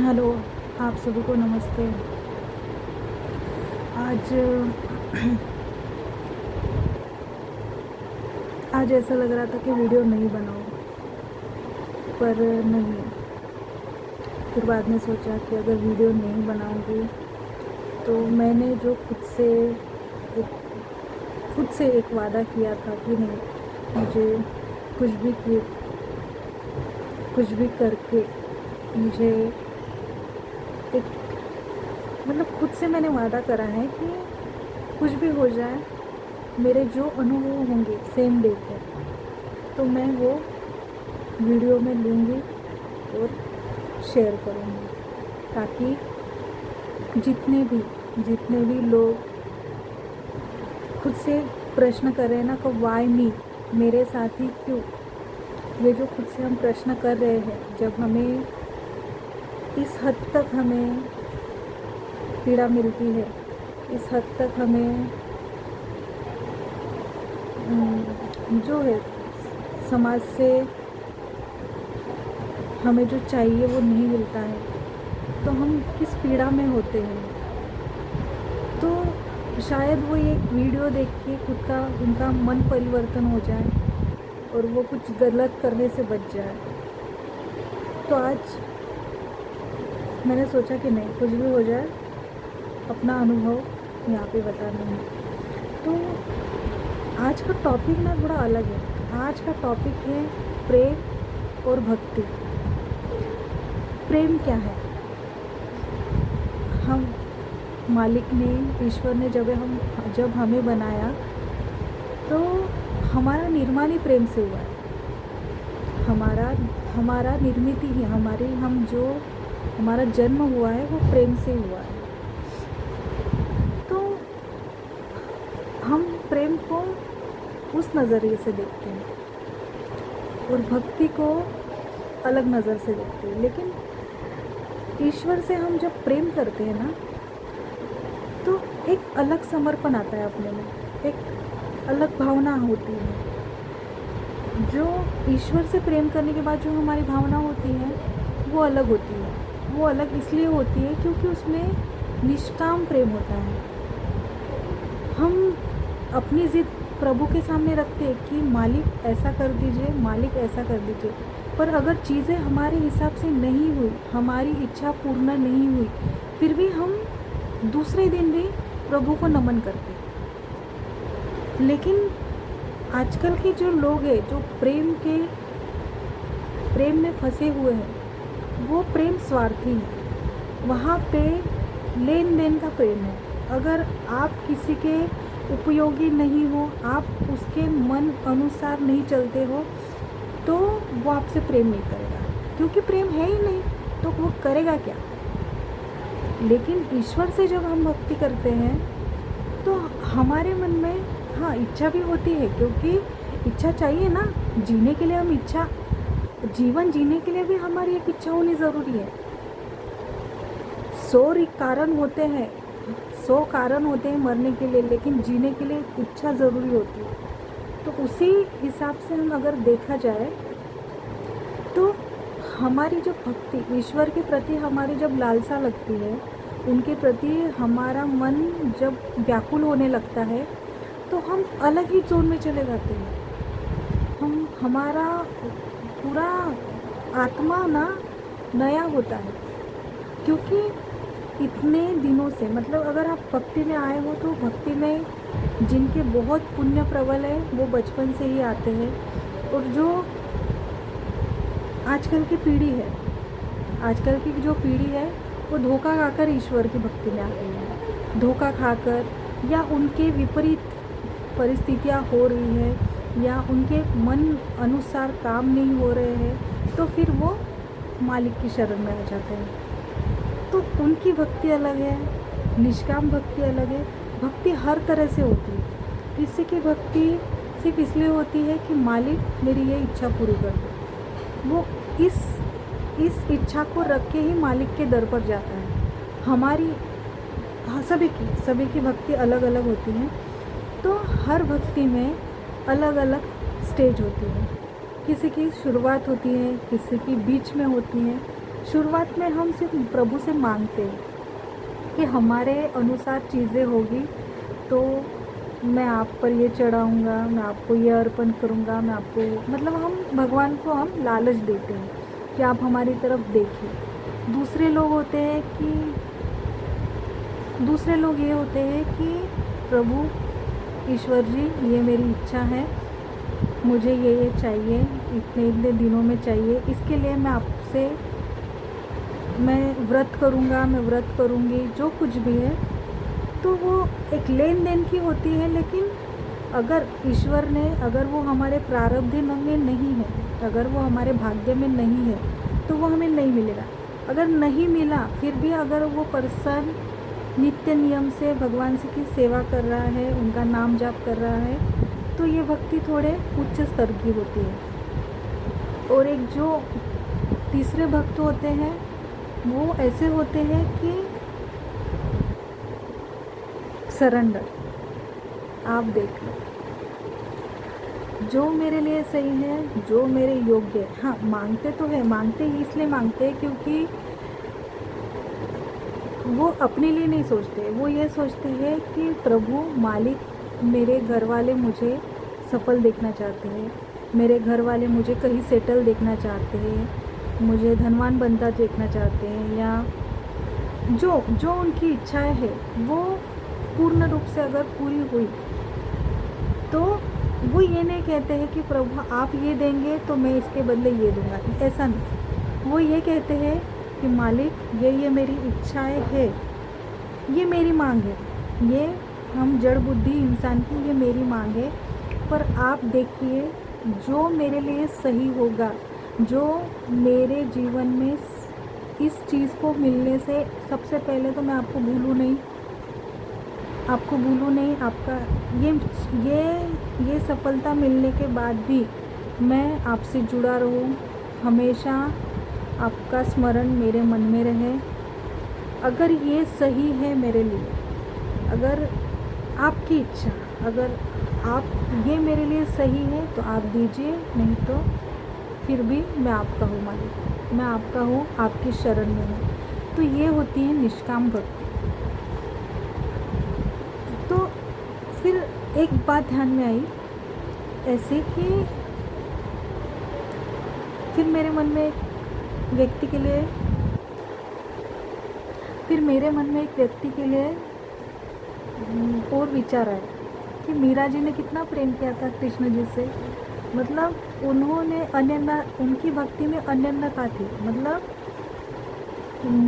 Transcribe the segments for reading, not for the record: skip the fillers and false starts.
Hello, आप सभी को नमस्ते। आज आज ऐसा लग रहा था कि वीडियो नहीं बनाऊं, पर नहीं। फिर बाद में सोचा कि अगर वीडियो नहीं बनाऊंगी तो मैंने जो खुद से एक वादा किया था कि नहीं, मुझे कुछ भी किए कुछ भी करके मुझे एक खुद से मैंने वादा करा है कि कुछ भी हो जाए, मेरे जो अनुभव होंगे सेम डे के, तो मैं वो वीडियो में लूँगी और शेयर करूँगी, ताकि जितने भी लोग खुद से प्रश्न कर रहे हैं ना कि वाई मी, मेरे साथ ही क्यों, ये जो खुद से हम प्रश्न कर रहे हैं, जब हमें इस हद तक हमें पीड़ा मिलती है, इस हद तक हमें जो है समाज से हमें जो चाहिए वो नहीं मिलता है, तो हम किस पीड़ा में होते हैं। तो शायद वो एक वीडियो देख के उनका मन परिवर्तन हो जाए और वो कुछ गलत करने से बच जाए। तो आज मैंने सोचा कि नहीं, कुछ भी हो जाए, अपना अनुभव यहाँ पे बताना है। तो आज का टॉपिक ना थोड़ा अलग है। आज का टॉपिक है प्रेम और भक्ति। प्रेम क्या है? हम मालिक ने, ईश्वर ने जब हमें बनाया तो हमारा निर्माण ही प्रेम से हुआ है। हमारा निर्मित ही हमारा जन्म हुआ है वो प्रेम से हुआ है। तो हम प्रेम को उस नज़रिए से देखते हैं और भक्ति को अलग नज़र से देखते हैं। लेकिन ईश्वर से हम जब प्रेम करते हैं ना, तो एक अलग समर्पण आता है अपने में, एक अलग भावना होती है। जो ईश्वर से प्रेम करने के बाद जो हमारी भावना होती है वो अलग होती है। वो अलग इसलिए होती है क्योंकि उसमें निष्काम प्रेम होता है। हम अपनी ज़िद प्रभु के सामने रखते हैं कि मालिक ऐसा कर दीजिए, मालिक ऐसा कर दीजिए, पर अगर चीज़ें हमारे हिसाब से नहीं हुई, हमारी इच्छा पूर्ण नहीं हुई, फिर भी हम दूसरे दिन भी प्रभु को नमन करते। लेकिन आजकल के जो लोग हैं, जो प्रेम में फंसे हुए हैं, वो प्रेम स्वार्थी है। वहाँ पे लेन देन का प्रेम है। अगर आप किसी के उपयोगी नहीं हो, आप उसके मन अनुसार नहीं चलते हो, तो वो आपसे प्रेम नहीं करेगा, क्योंकि प्रेम है ही नहीं, तो वो करेगा क्या। लेकिन ईश्वर से जब हम भक्ति करते हैं तो हमारे मन में हाँ इच्छा भी होती है, क्योंकि इच्छा चाहिए ना जीने के लिए। जीवन जीने के लिए भी हमारी एक इच्छा होनी ज़रूरी है। 100 कारण होते हैं मरने के लिए, लेकिन जीने के लिए इच्छा ज़रूरी होती है। तो उसी हिसाब से हम अगर देखा जाए तो हमारी जो भक्ति, ईश्वर के प्रति हमारी जब लालसा लगती है, उनके प्रति हमारा मन जब व्याकुल होने लगता है, तो हम अलग ही जोन में चले जाते हैं। हमारा पूरा आत्मा ना नया होता है, क्योंकि इतने दिनों से, मतलब अगर आप भक्ति में आए हो तो भक्ति में जिनके बहुत पुण्य प्रबल है वो बचपन से ही आते हैं। और जो आजकल की जो पीढ़ी है वो धोखा खाकर ईश्वर की भक्ति में आ गई है। धोखा खाकर, या उनके विपरीत परिस्थितियाँ हो रही है, या उनके मन अनुसार काम नहीं हो रहे हैं, तो फिर वो मालिक की शरण में आ जाते हैं। तो उनकी भक्ति अलग है, निष्काम भक्ति अलग है। भक्ति हर तरह से होती है। किसी की भक्ति सिर्फ इसलिए होती है कि मालिक मेरी ये इच्छा पूरी कर दे। वो इस इच्छा को रख के ही मालिक के दर पर जाता है। हमारी सभी की भक्ति अलग अलग होती है। तो हर भक्ति में अलग अलग स्टेज होती है। किसी की शुरुआत होती है, किसी की बीच में होती है, शुरुआत में हम सिर्फ प्रभु से मांगते हैं कि हमारे अनुसार चीज़ें होगी तो मैं आप पर ये चढ़ाऊँगा, मैं आपको ये अर्पण करूँगा, मैं आपको मतलब हम भगवान को हम लालच देते हैं कि आप हमारी तरफ देखिए। दूसरे लोग ये होते हैं कि प्रभु ईश्वर जी, ये मेरी इच्छा है, मुझे ये चाहिए, इतने इतने दिनों में चाहिए, इसके लिए मैं व्रत करूँगा, मैं व्रत करूँगी, जो कुछ भी है। तो वो एक लेन देन की होती है, लेकिन अगर वो हमारे प्रारब्ध में नहीं है, अगर वो हमारे भाग्य में नहीं है तो वो हमें नहीं मिलेगा। अगर नहीं मिला फिर भी अगर वो पर्सन नित्य नियम से भगवान से की सेवा कर रहा है, उनका नाम जाप कर रहा है, तो ये भक्ति थोड़े उच्च स्तर की होती है। और एक जो तीसरे भक्त होते हैं वो ऐसे होते हैं कि सरेंडर, आप देख लो जो मेरे लिए सही है, जो मेरे योग्य है। हाँ, मांगते तो है, मांगते ही इसलिए मांगते हैं क्योंकि वो अपने लिए नहीं सोचते, वो ये सोचते हैं कि प्रभु मालिक, मेरे घर वाले मुझे सफल देखना चाहते हैं, मेरे घर वाले मुझे कहीं सेटल देखना चाहते हैं, मुझे धनवान बनता देखना चाहते हैं, या जो उनकी इच्छाएं है वो पूर्ण रूप से अगर पूरी हुई तो वो ये नहीं कहते हैं कि प्रभु आप ये देंगे तो मैं इसके बदले ये दूंगा, ऐसा नहीं। वो ये कहते हैं कि मालिक ये मेरी इच्छाएं है, ये मेरी मांग है, ये हम जड़ बुद्धि इंसान की ये मेरी मांग है, पर आप देखिए जो मेरे लिए सही होगा, जो मेरे जीवन में इस चीज़ को मिलने से सबसे पहले तो मैं आपको भूलूँ नहीं, आपका ये सफलता मिलने के बाद भी मैं आपसे जुड़ा रहूं, हमेशा आपका स्मरण मेरे मन में रहे। अगर ये सही है मेरे लिए, अगर आपकी इच्छा, अगर आप ये मेरे लिए सही है तो आप दीजिए, नहीं तो फिर भी मैं आपका हूँ मालिक, मैं आपका हूँ, आपकी शरण में हूँ। तो ये होती है निष्काम भक्ति। तो फिर एक बात ध्यान में आई ऐसे कि फिर मेरे मन में एक व्यक्ति के लिए और विचार आया कि मीरा जी ने कितना प्रेम किया था कृष्ण जी से। मतलब उनकी भक्ति में अनन्यता थी। मतलब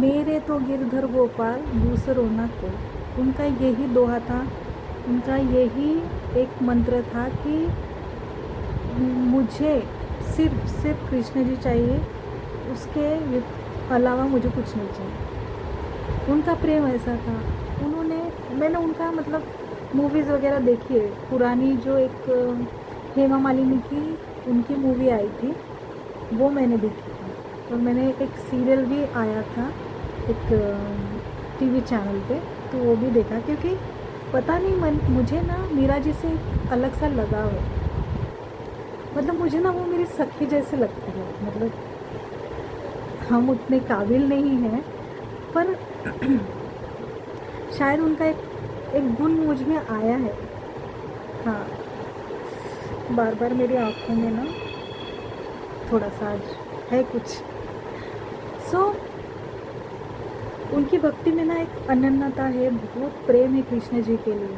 मेरे तो गिरधर गोपाल दूसरों न कोई, उनका यही दोहा था, उनका यही एक मंत्र था कि मुझे सिर्फ कृष्ण जी चाहिए, उसके अलावा मुझे कुछ नहीं चाहिए। उनका प्रेम ऐसा था। मैंने उनका मतलब मूवीज़ वगैरह देखी है, पुरानी जो एक हेमा मालिनी की उनकी मूवी आई थी वो मैंने देखी थी, और मैंने एक सीरियल भी आया था एक टीवी चैनल पे, तो वो भी देखा, क्योंकि पता नहीं मुझे ना मीरा जी से एक अलग सा लगाव है। मतलब मुझे ना वो मेरी सखी जैसे लगती है। मतलब हम उतने काबिल नहीं हैं, पर शायद उनका एक गुण मुझ में आया है। हाँ, बार बार मेरी आँखों में ना थोड़ा सा आज है कुछ। उनकी भक्ति में ना एक अनन्यता है, बहुत प्रेम है कृष्ण जी के लिए।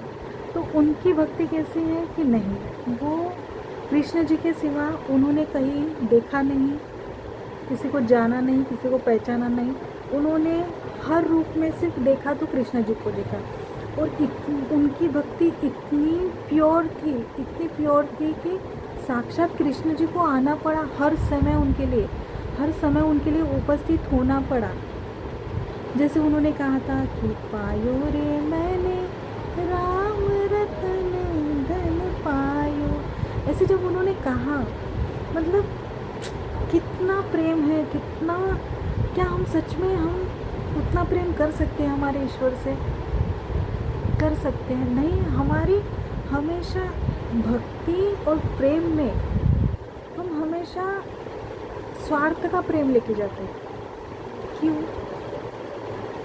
तो उनकी भक्ति कैसी है कि नहीं, वो कृष्ण जी के सिवा उन्होंने कहीं देखा नहीं, किसी को जाना नहीं, किसी को पहचाना नहीं। उन्होंने हर रूप में सिर्फ देखा तो कृष्ण जी को देखा। और उनकी भक्ति इतनी प्योर थी कि साक्षात कृष्ण जी को आना पड़ा, हर समय उनके लिए उपस्थित होना पड़ा। जैसे उन्होंने कहा था कि पायो रे मैंने राम रतन धन पायो, ऐसे जब उन्होंने कहा, मतलब कितना प्रेम है, कितना, क्या हम सच में उतना प्रेम कर सकते हैं हमारे ईश्वर से? कर सकते हैं? नहीं। हमारी हमेशा भक्ति और प्रेम में हम हमेशा स्वार्थ का प्रेम लेके जाते हैं। क्यों?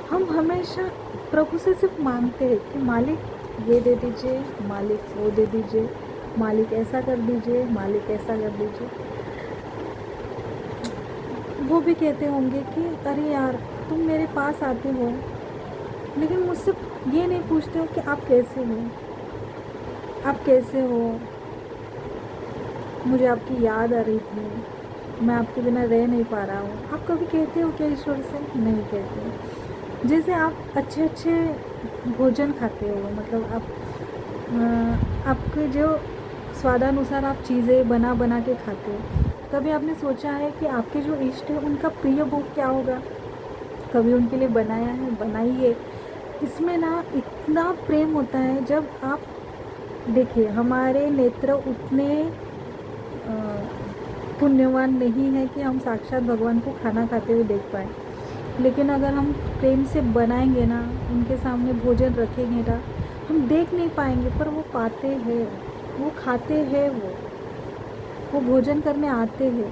हम हमेशा प्रभु से सिर्फ मांगते हैं कि मालिक ये दे दीजिए, मालिक वो दे दीजिए, मालिक ऐसा कर दीजिए, मालिक ऐसा कर दीजिए। वो भी कहते होंगे कि अरे यार तुम मेरे पास आते हो लेकिन मुझसे ये नहीं पूछते हो कि आप कैसे हो, आप कैसे हो, मुझे आपकी याद आ रही थी, मैं आपके बिना रह नहीं पा रहा हूँ। आप कभी कहते हो क्या ईश्वर से? नहीं कहते। जैसे आप अच्छे अच्छे भोजन खाते हो, मतलब आपके जो स्वादानुसार आप चीज़ें बना बना के खाते हो, कभी आपने सोचा है कि आपके जो इष्ट है उनका प्रिय भोग क्या होगा? कभी उनके लिए बनाया है? बनाइए। इसमें ना इतना प्रेम होता है। जब आप देखिए, हमारे नेत्र उतने पुण्यवान नहीं है कि हम साक्षात भगवान को खाना खाते हुए देख पाए, लेकिन अगर हम प्रेम से बनाएंगे ना, उनके सामने भोजन रखेंगे ना, हम देख नहीं पाएंगे पर वो पाते हैं, वो खाते हैं, वो भोजन करने आते हैं।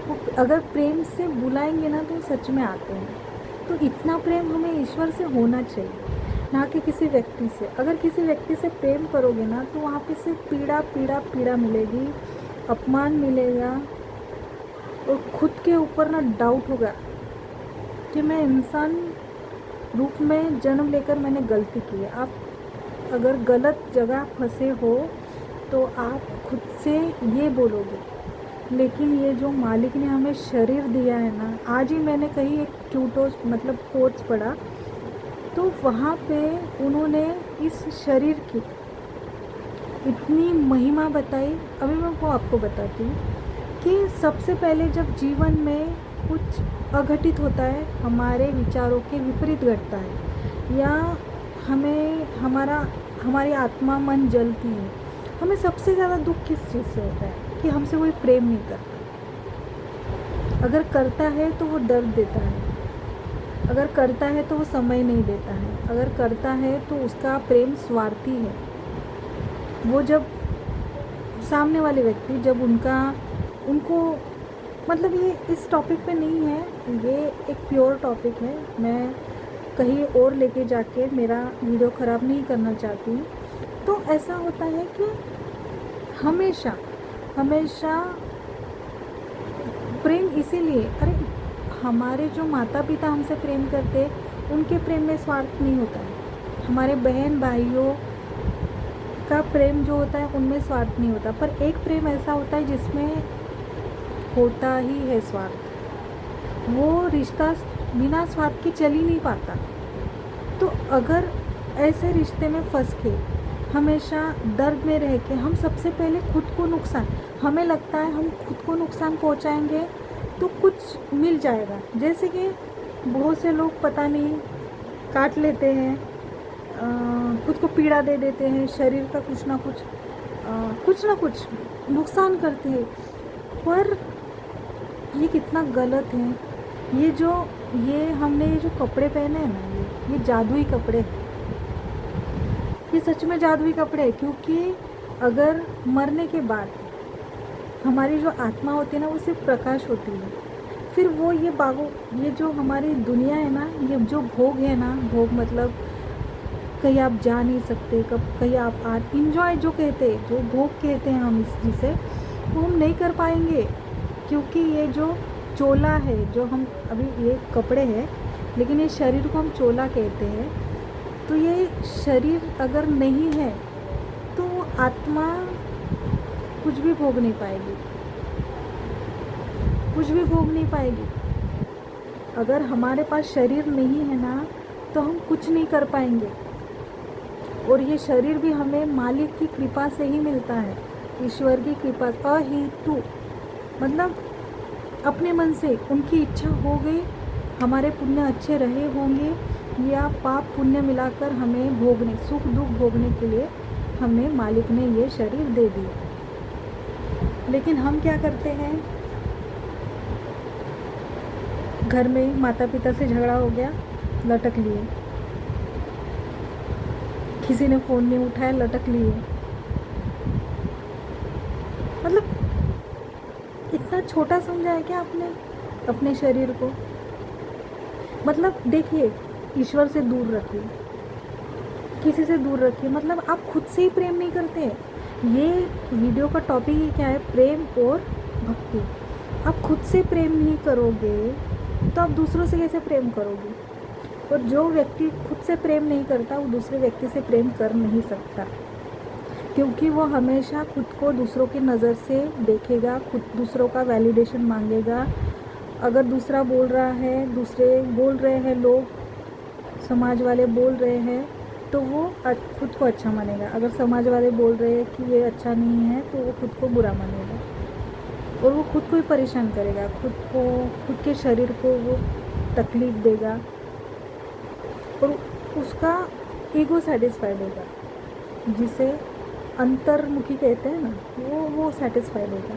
वो अगर प्रेम से बुलाएंगे ना तो सच में आते हैं। तो इतना प्रेम हमें ईश्वर से होना चाहिए, ना कि किसी व्यक्ति से। अगर किसी व्यक्ति से प्रेम करोगे ना तो वहाँ पे सिर्फ पीड़ा पीड़ा पीड़ा मिलेगी, अपमान मिलेगा, और खुद के ऊपर ना डाउट होगा कि मैं इंसान रूप में जन्म लेकर मैंने गलती की है। आप अगर गलत जगह फंसे हो तो आप खुद से ये बोलोगे। लेकिन ये जो मालिक ने हमें शरीर दिया है ना, आज ही मैंने कहीं एक क्यूटोस मतलब कोट्स पढ़ा, तो वहाँ पे उन्होंने इस शरीर की इतनी महिमा बताई। अभी मैं वो आपको बताती हूँ कि सबसे पहले जब जीवन में कुछ अघटित होता है, हमारे विचारों के विपरीत घटता है, या हमारी आत्मा मन जलती है, हमें सबसे ज़्यादा दुख किस चीज़ से होता है? कि हमसे कोई प्रेम नहीं करता। अगर करता है तो वो दर्द देता है, अगर करता है तो वो समय नहीं देता है, अगर करता है तो उसका प्रेम स्वार्थी है। वो जब सामने वाले व्यक्ति जब उनको मतलब ये इस टॉपिक पे नहीं है, ये एक प्योर टॉपिक है, मैं कहीं और लेके जाके मेरा वीडियो ख़राब नहीं करना चाहती हूँ। तो ऐसा होता है कि हमेशा प्रेम इसीलिए, अरे हमारे जो माता पिता हमसे प्रेम करते हैं उनके प्रेम में स्वार्थ नहीं होता है, हमारे बहन भाइयों का प्रेम जो होता है उनमें स्वार्थ नहीं होता, पर एक प्रेम ऐसा होता है जिसमें होता ही है स्वार्थ। वो रिश्ता बिना स्वार्थ के चल ही नहीं पाता। तो अगर ऐसे रिश्ते में फंस के हमेशा दर्द में रह के हम सबसे पहले खुद को नुकसान, हमें लगता है हम खुद को नुकसान पहुंचाएंगे तो कुछ मिल जाएगा। जैसे कि बहुत से लोग पता नहीं काट लेते हैं, खुद को पीड़ा दे देते हैं, शरीर का कुछ ना कुछ नुकसान करते हैं। पर ये कितना गलत है। हमने ये जो कपड़े पहने हैं ना, ये जादुई कपड़े हैं, ये सच में जादुई कपड़े हैं। क्योंकि अगर मरने के बाद हमारी जो आत्मा होती है ना, वो सिर्फ प्रकाश होती है। फिर वो ये जो हमारी दुनिया है ना, ये जो भोग है ना, भोग मतलब कहीं आप जा नहीं सकते, कहीं आप इंजॉय जो भोग कहते हैं हम जिसे, वो हम नहीं कर पाएंगे। क्योंकि ये जो चोला है, जो हम अभी ये कपड़े हैं, लेकिन ये शरीर को हम चोला कहते हैं। तो ये शरीर अगर नहीं है तो वो आत्मा कुछ भी भोग नहीं पाएगी, कुछ भी भोग नहीं पाएगी। अगर हमारे पास शरीर नहीं है ना तो हम कुछ नहीं कर पाएंगे। और ये शरीर भी हमें मालिक की कृपा से ही मिलता है, ईश्वर की कृपा। अहेतु मतलब अपने मन से उनकी इच्छा हो गई, हमारे पुण्य अच्छे रहे होंगे, या पाप पुण्य मिलाकर हमें सुख दुख भोगने के लिए हमें मालिक ने ये शरीर दे दिया। लेकिन हम क्या करते हैं, घर में माता पिता से झगड़ा हो गया, लटक लिए, किसी ने फ़ोन नहीं उठाया, लटक लिए। मतलब इतना छोटा समझा है क्या आपने अपने शरीर को? मतलब देखिए, ईश्वर से दूर रखिए, किसी से दूर रखिए, मतलब आप खुद से ही प्रेम नहीं करते। ये वीडियो का टॉपिक ही क्या है, प्रेम और भक्ति। आप खुद से प्रेम नहीं करोगे तो आप दूसरों से कैसे प्रेम करोगे? और जो व्यक्ति खुद से प्रेम नहीं करता वो दूसरे व्यक्ति से प्रेम कर नहीं सकता, क्योंकि वो हमेशा खुद को दूसरों की नज़र से देखेगा, खुद दूसरों का वैलिडेशन मांगेगा। अगर दूसरा बोल रहा है, दूसरे बोल रहे हैं, लोग समाज वाले बोल रहे हैं, तो वो खुद को अच्छा मानेगा। अगर समाज वाले बोल रहे हैं कि ये अच्छा नहीं है, तो वो खुद को बुरा मानेगा और वो खुद को ही परेशान करेगा, खुद के शरीर को वो तकलीफ़ देगा और उसका ईगो सेटिस्फाइड होगा, जिसे अंतर्मुखी कहते हैं ना, वो सेटिस्फाइड होगा।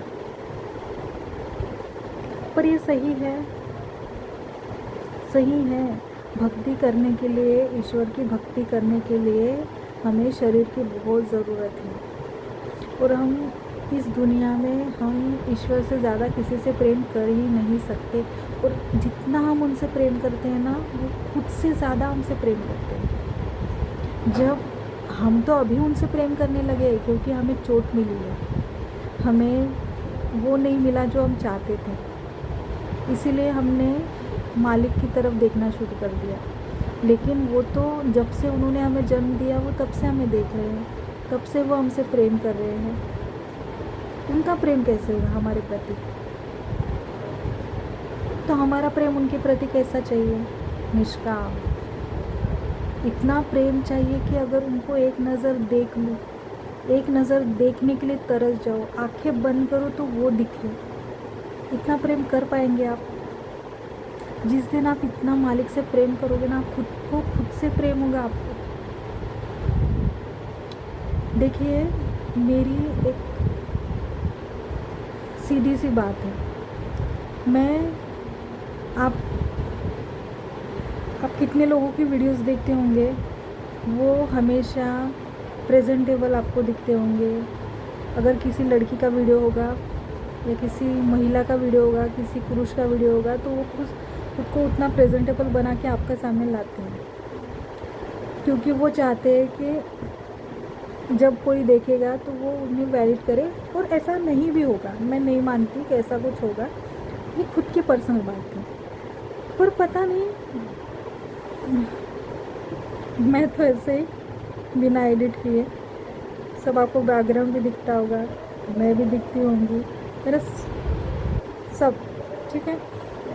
पर ये सही है। भक्ति करने के लिए, ईश्वर की भक्ति करने के लिए हमें शरीर की बहुत ज़रूरत है। और हम इस दुनिया में हम ईश्वर से ज़्यादा किसी से प्रेम कर ही नहीं सकते। और जितना हम उनसे प्रेम करते हैं ना, वो खुद से ज़्यादा हमसे प्रेम करते हैं। जब हम तो अभी उनसे प्रेम करने लगे क्योंकि हमें चोट मिली है, हमें वो नहीं मिला जो हम चाहते थे, इसीलिए हमने मालिक की तरफ देखना शुरू कर दिया। लेकिन वो तो जब से उन्होंने हमें जन्म दिया, वो तब से हमें देख रहे हैं, तब से वो हमसे प्रेम कर रहे हैं। उनका प्रेम कैसे होगा हमारे प्रति? तो हमारा प्रेम उनके प्रति कैसा चाहिए? निष्काम। इतना प्रेम चाहिए कि अगर उनको एक नज़र देख लूँ, एक नज़र देखने के लिए तरस जाओ, आंखें बंद करो तो वो दिखे। इतना प्रेम कर पाएंगे आप? जिस दिन आप इतना मालिक से प्रेम करोगे ना, खुद से प्रेम होगा आपको। देखिए, मेरी एक सीधी सी बात है, आप कितने लोगों की वीडियोस देखते होंगे, वो हमेशा प्रेजेंटेबल आपको दिखते होंगे। अगर किसी लड़की का वीडियो होगा या किसी महिला का वीडियो होगा, किसी पुरुष का वीडियो होगा, तो वो खुद को उतना प्रेजेंटेबल बना के आपके सामने लाते हैं, क्योंकि वो चाहते हैं कि जब कोई देखेगा तो वो उन्हें वैलिड करे। और ऐसा नहीं भी होगा, मैं नहीं मानती कि ऐसा कुछ होगा, ये खुद की पर्सनल बात है। पर पता नहीं, मैं तो ऐसे ही बिना एडिट किए, सब आपको बैकग्राउंड भी दिखता होगा, मैं भी दिखती होंगी, मेरा सब ठीक है,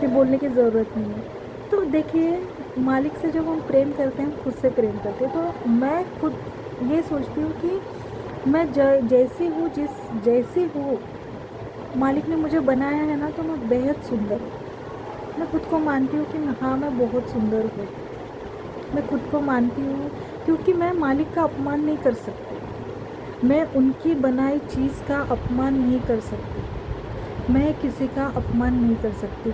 ये बोलने की ज़रूरत नहीं है। तो देखिए, मालिक से जब हम प्रेम करते हैं, खुद से प्रेम करते हैं, तो मैं खुद ये सोचती हूँ कि मैं जैसी हूँ, जैसी हूँ, मालिक ने मुझे बनाया है ना, तो मैं बेहद सुंदर हूँ। मैं खुद को मानती हूँ कि हाँ, मैं बहुत सुंदर हूँ। मैं खुद को मानती हूँ, क्योंकि मैं मालिक का अपमान नहीं कर सकती, मैं उनकी बनाई चीज़ का अपमान नहीं कर सकती, मैं किसी का अपमान नहीं कर सकती।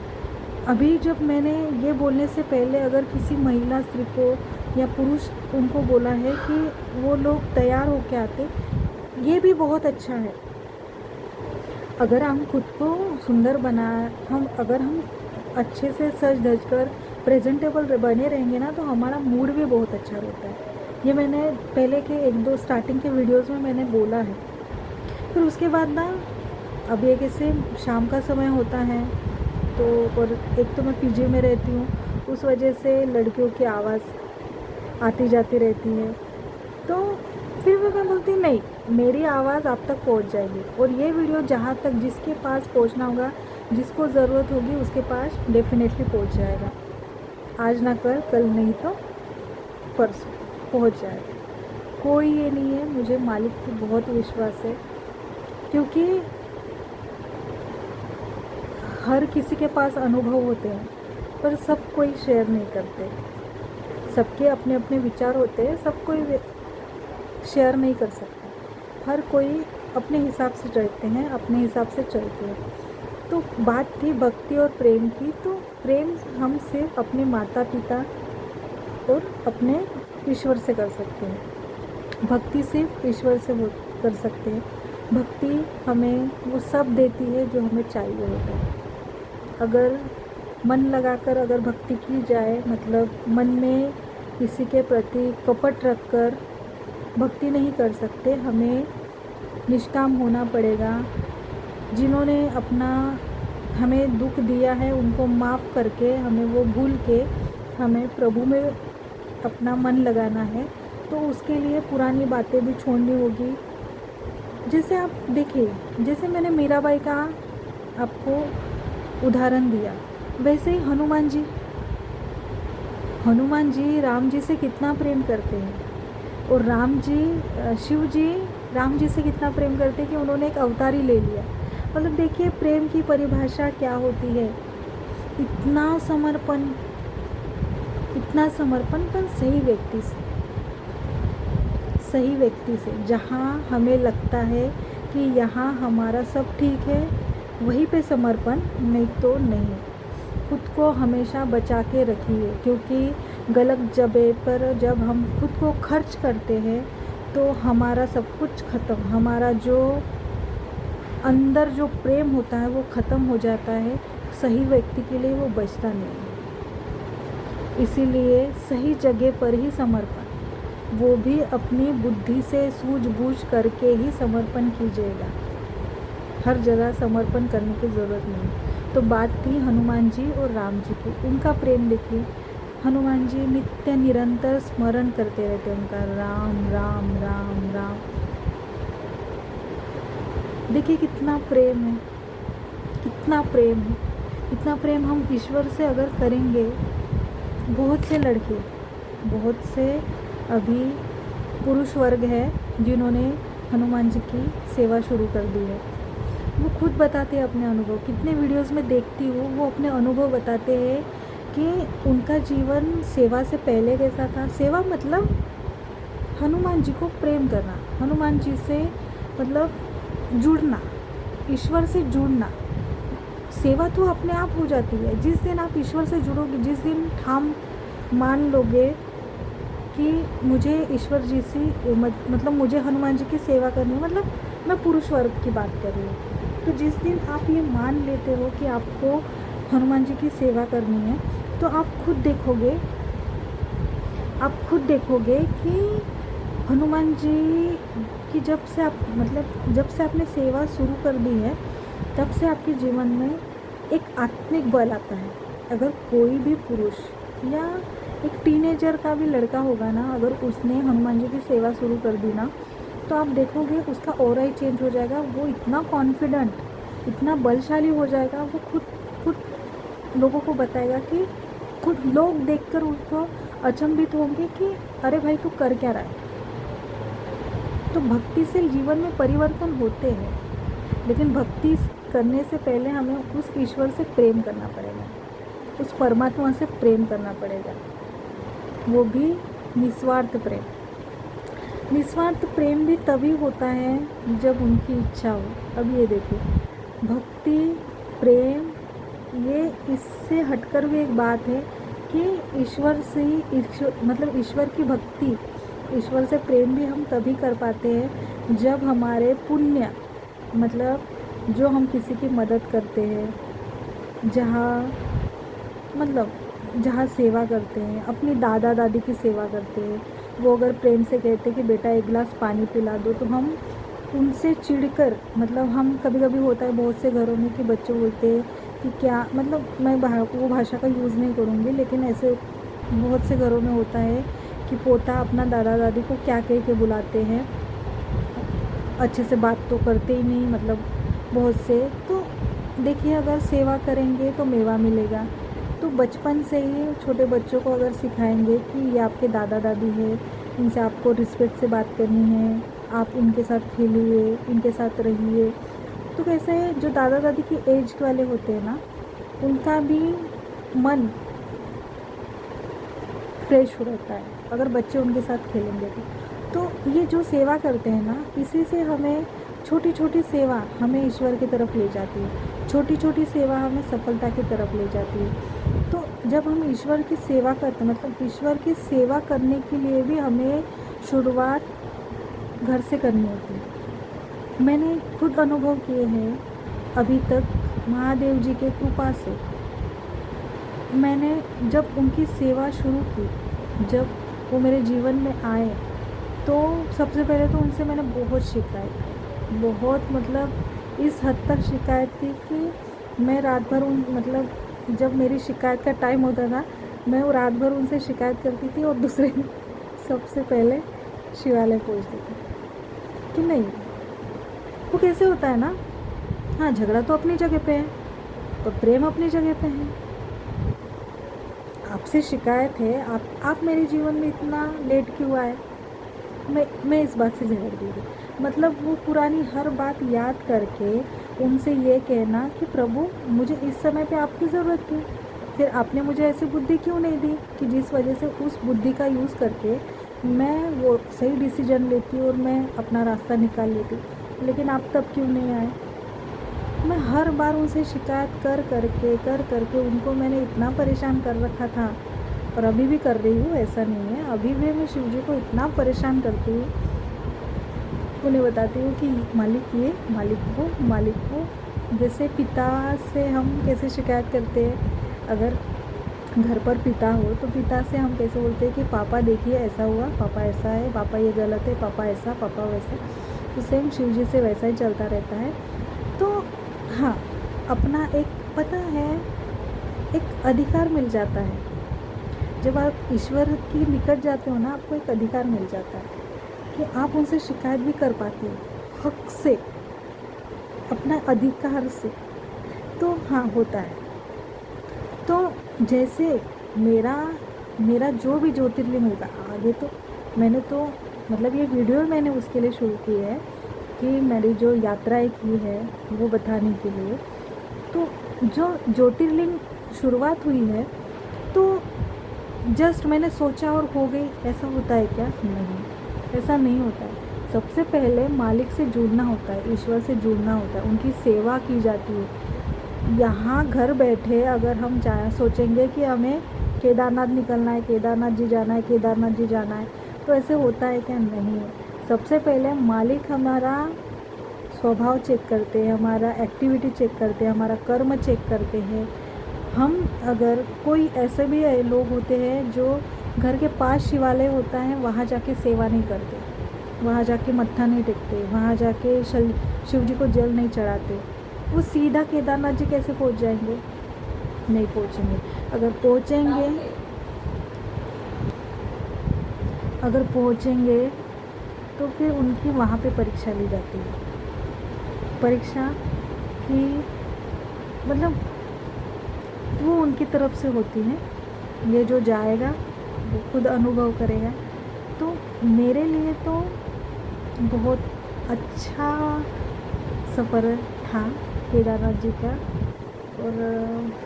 अभी जब मैंने ये बोलने से पहले अगर किसी महिला, स्त्री को या पुरुष उनको बोला है कि वो लोग तैयार होके आते, ये भी बहुत अच्छा है। अगर हम खुद को सुंदर अगर हम अच्छे से सज धज कर प्रेजेंटेबल बने रहेंगे ना, तो हमारा मूड भी बहुत अच्छा रहता है। ये मैंने पहले के 1-2 स्टार्टिंग के वीडियोस में मैंने बोला है। फिर उसके बाद ना, अब ये कैसे शाम का समय होता है, तो और एक तो मैं पीजी में रहती हूँ, उस वजह से लड़कियों की आवाज़ आती जाती रहती है। तो फिर भी मैं बोलती नहीं, मेरी आवाज़ आप तक पहुँच जाएगी, और ये वीडियो जहाँ तक जिसके पास पहुँचना होगा, जिसको ज़रूरत होगी, उसके पास डेफिनेटली पहुँच जाएगा। आज ना कल नहीं तो परसों पहुँच जाएगा। कोई ये नहीं है, मुझे मालिक पे बहुत विश्वास है, क्योंकि हर किसी के पास अनुभव होते हैं, पर सब कोई शेयर नहीं करते। सबके अपने अपने विचार होते हैं, सब कोई शेयर नहीं कर सकता। हर कोई अपने हिसाब से रहते हैं, अपने हिसाब से चलते हैं। तो बात थी भक्ति और प्रेम की, तो प्रेम हम सिर्फ अपने माता पिता और अपने ईश्वर से कर सकते हैं, भक्ति सिर्फ ईश्वर से कर सकते हैं। भक्ति हमें वो सब देती है जो हमें चाहिए होता है। अगर मन लगाकर अगर भक्ति की जाए, मतलब मन में किसी के प्रति कपट रखकर भक्ति नहीं कर सकते, हमें निष्काम होना पड़ेगा। जिन्होंने अपना हमें दुख दिया है उनको माफ़ करके, हमें वो भूल के हमें प्रभु में अपना मन लगाना है। तो उसके लिए पुरानी बातें भी छोड़नी होगी। जैसे आप देखिए, जैसे मैंने मीराबाई का आपको उदाहरण दिया, वैसे ही हनुमान जी राम जी से कितना प्रेम करते हैं, और शिव जी राम जी से कितना प्रेम करते हैं कि उन्होंने एक अवतार ही ले लिया। मतलब देखिए प्रेम की परिभाषा क्या होती है। इतना समर्पण, पर सही व्यक्ति से, जहाँ हमें लगता है कि यहाँ हमारा सब ठीक है, वहीं पे समर्पण, नहीं तो नहीं। खुद को हमेशा बचा के रखिए, क्योंकि गलत जगह पर जब हम खुद को खर्च करते हैं तो हमारा सब कुछ ख़त्म, हमारा जो अंदर जो प्रेम होता है वो ख़त्म हो जाता है। सही व्यक्ति के लिए वो बचता नहीं है। इसीलिए सही जगह पर ही समर्पण, वो भी अपनी बुद्धि से सूझबूझ करके ही समर्पण कीजिएगा। हर जगह समर्पण करने की ज़रूरत नहीं। तो बात थी हनुमान जी और राम जी की। उनका प्रेम देखिए, हनुमान जी नित्य निरंतर स्मरण करते रहते उनका, राम राम राम राम। देखिए कितना प्रेम है, कितना प्रेम है। इतना प्रेम हम ईश्वर से अगर करेंगे, बहुत से अभी पुरुष वर्ग है जिन्होंने हनुमान जी की सेवा शुरू कर दी है। वो खुद बताते हैं अपने अनुभव, कितने वीडियोस में देखती हूँ, वो अपने अनुभव बताते हैं कि उनका जीवन सेवा से पहले कैसा था। सेवा मतलब हनुमान जी को प्रेम करना, हनुमान जी से मतलब जुड़ना, ईश्वर से जुड़ना। सेवा तो अपने आप हो जाती है। जिस दिन आप ईश्वर से जुड़ोगे, जिस दिन ठाम मान लोगे कि मुझे ईश्वर जी से मतलब मुझे हनुमान जी की सेवा करनी है, मतलब मैं पुरुष वर्ग की बात कर रही हूँ। तो जिस दिन आप ये मान लेते हो कि आपको हनुमान जी की सेवा करनी है, तो आप खुद देखोगे कि हनुमान जी की जब से आपने सेवा शुरू कर दी है, तब से आपके जीवन में एक आत्मिक बल आता है। अगर कोई भी पुरुष या एक टीनेजर का भी लड़का होगा ना, अगर उसने हनुमान जी की सेवा शुरू कर दी ना, तो आप देखोगे उसका ऑरा ही चेंज हो जाएगा। वो इतना कॉन्फिडेंट, इतना बलशाली हो जाएगा, वो खुद लोगों को बताएगा कि खुद लोग देखकर उसको अचंभित होंगे कि अरे भाई तू कर क्या रहा है। तो भक्ति से जीवन में परिवर्तन होते हैं, लेकिन भक्ति करने से पहले हमें उस ईश्वर से प्रेम करना पड़ेगा, उस परमात्मा से प्रेम करना पड़ेगा, वो भी निस्वार्थ प्रेम। निस्वार्थ प्रेम भी तभी होता है जब उनकी इच्छा हो। अब ये देखिए, भक्ति प्रेम, ये इससे हटकर भी एक बात है कि ईश्वर की भक्ति, ईश्वर से प्रेम भी हम तभी कर पाते हैं जब हमारे पुण्य, मतलब जो हम किसी की मदद करते हैं, जहाँ सेवा करते हैं, अपनी दादा दादी की सेवा करते हैं, वो अगर प्रेम से कहते हैं कि बेटा एक गिलास पानी पिला दो, तो हम उनसे चिढ़कर, मतलब हम कभी होता है बहुत से घरों में कि बच्चे बोलते हैं कि क्या, मतलब मैं वो भाषा का यूज़ नहीं करूँगी, लेकिन ऐसे बहुत से घरों में होता है कि पोता अपना दादा दादी को क्या कह के बुलाते हैं, अच्छे से बात तो करते ही नहीं, मतलब बहुत से। तो देखिए अगर सेवा करेंगे तो मेवा मिलेगा। तो बचपन से ही छोटे बच्चों को अगर सिखाएंगे कि ये आपके दादा दादी है, इनसे आपको रिस्पेक्ट से बात करनी है, आप इनके साथ खेलिए, इनके साथ रहिए, तो कैसे है जो दादा दादी की एज वाले होते हैं ना, उनका भी मन फ्रेश हो रहता है अगर बच्चे उनके साथ खेलेंगे तो ये जो सेवा करते हैं ना, इसी से हमें छोटी छोटी सेवा हमें ईश्वर की तरफ ले जाती है, छोटी छोटी सेवा हमें सफलता की तरफ ले जाती है। तो जब हम ईश्वर की सेवा करते हैं, मतलब ईश्वर की सेवा करने के लिए भी हमें शुरुआत घर से करनी होती है। मैंने खुद अनुभव किए हैं अभी तक महादेव जी के कृपा से। मैंने जब उनकी सेवा शुरू की, जब वो मेरे जीवन में आए, तो सबसे पहले तो उनसे मैंने बहुत शिकायत की, बहुत मतलब इस हद तक शिकायत की कि मैं रात भर मतलब जब मेरी शिकायत का टाइम होता था, मैं वो रात भर उनसे शिकायत करती थी और दूसरे दिन सबसे पहले शिवालय पहुंचती थी कि नहीं, वो कैसे होता है ना। हाँ, झगड़ा तो अपनी जगह पे है, पर प्रेम अपनी जगह पे है। आपसे शिकायत है, आप मेरे जीवन में इतना लेट क्यों आए, मैं इस बात से झगड़ गई थी। मतलब वो पुरानी हर बात याद करके उनसे ये कहना कि प्रभु मुझे इस समय पे आपकी ज़रूरत थी, फिर आपने मुझे ऐसी बुद्धि क्यों नहीं दी कि जिस वजह से उस बुद्धि का यूज़ करके मैं वो सही डिसीजन लेती और मैं अपना रास्ता निकाल लेती, लेकिन आप तब क्यों नहीं आए। मैं हर बार उनसे शिकायत कर करके उनको मैंने इतना परेशान कर रखा था, और अभी भी कर रही हूँ, ऐसा नहीं है। अभी भी मैं शिव जी को इतना परेशान करती हूँ, उन्हें बताती हूँ कि मालिक ये, मालिक वो। जैसे पिता से हम कैसे शिकायत करते हैं, अगर घर पर पिता हो तो पिता से हम कैसे बोलते हैं कि पापा देखिए ऐसा हुआ, पापा ऐसा है, पापा ये गलत है, पापा ऐसा, पापा वैसा। तो सेम शिव जी से वैसा ही चलता रहता है। तो हाँ, अपना एक पता है, एक अधिकार मिल जाता है। जब आप ईश्वर के निकट जाते हो ना, आपको एक अधिकार मिल जाता है कि आप उनसे शिकायत भी कर पाते हो, हक से, अपना अधिकार से। तो हाँ, होता है। तो जैसे मेरा जो भी ज्योतिर्लिंग होगा आगे, तो मैंने तो मतलब ये वीडियो मैंने उसके लिए शुरू की है कि मेरी जो यात्राएं की है वो बताने के लिए। तो जो ज्योतिर्लिंग शुरुआत हुई है, तो जस्ट मैंने सोचा और हो गई, ऐसा होता है क्या? नहीं, ऐसा नहीं होता है। सबसे पहले मालिक से जुड़ना होता है, ईश्वर से जुड़ना होता है, उनकी सेवा की जाती है। यहाँ घर बैठे अगर हम चाहे सोचेंगे कि हमें केदारनाथ निकलना है, केदारनाथ जी जाना है, केदारनाथ जी जाना है, तो ऐसे होता है क्या? नहीं। सबसे पहले मालिक हमारा स्वभाव चेक करते हैं, हमारा एक्टिविटी चेक करते हैं, हमारा कर्म चेक करते हैं। हम अगर कोई ऐसे भी लोग होते हैं जो घर के पास शिवालय होता है, वहाँ जाके सेवा नहीं करते, वहाँ जाके मत्था नहीं टेकते, वहाँ जाके शिव जी को जल नहीं चढ़ाते, वो सीधा केदारनाथ जी कैसे पहुँच जाएंगे? नहीं पहुँचेंगे। अगर पहुँचेंगे तो फिर उनकी वहाँ पे परीक्षा ली जाती है। परीक्षा की मतलब वो उनकी तरफ से होती है, ये जो जाएगा वो खुद अनुभव करेगा। तो मेरे लिए तो बहुत अच्छा सफ़र था केदारनाथ जी का, और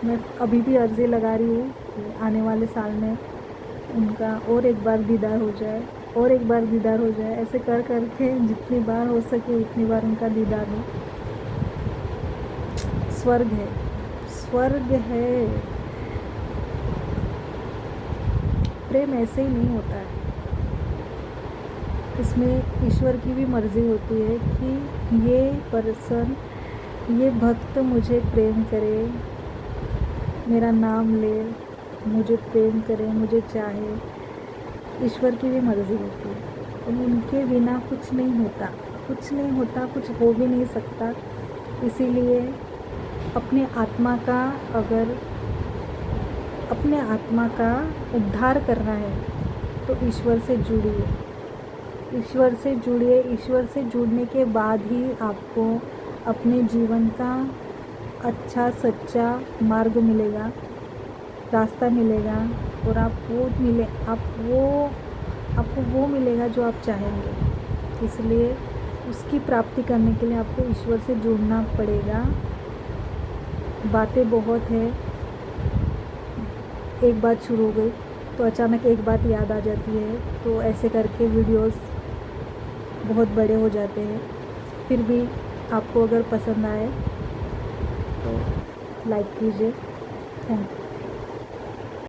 मैं अभी भी अर्ज़ी लगा रही हूँ कि आने वाले साल में उनका और एक बार दीदार हो जाए, और एक बार दीदार हो जाए, ऐसे कर करके जितनी बार हो सके उतनी बार उनका दीदार हो। स्वर्ग है, स्वर्ग है। प्रेम ऐसे ही नहीं होता है, इसमें ईश्वर की भी मर्ज़ी होती है कि ये पर्सन, ये भक्त मुझे प्रेम करे, मेरा नाम ले, मुझे प्रेम करे, मुझे चाहे। ईश्वर की भी मर्ज़ी होती है, और उनके बिना कुछ नहीं होता, कुछ नहीं होता, कुछ हो भी नहीं सकता। इसीलिए अपने आत्मा का उद्धार करना है तो ईश्वर से जुड़िए, ईश्वर से जुड़िए। ईश्वर से जुड़ने के बाद ही आपको अपने जीवन का अच्छा सच्चा मार्ग मिलेगा, रास्ता मिलेगा, और आपको वो मिलेगा जो आप चाहेंगे। इसलिए उसकी प्राप्ति करने के लिए आपको ईश्वर से जुड़ना पड़ेगा। बातें बहुत है, एक बात शुरू हो गई तो अचानक एक बात याद आ जाती है, तो ऐसे करके वीडियोस बहुत बड़े हो जाते हैं। फिर भी आपको अगर पसंद आए तो लाइक कीजिए। Thank you.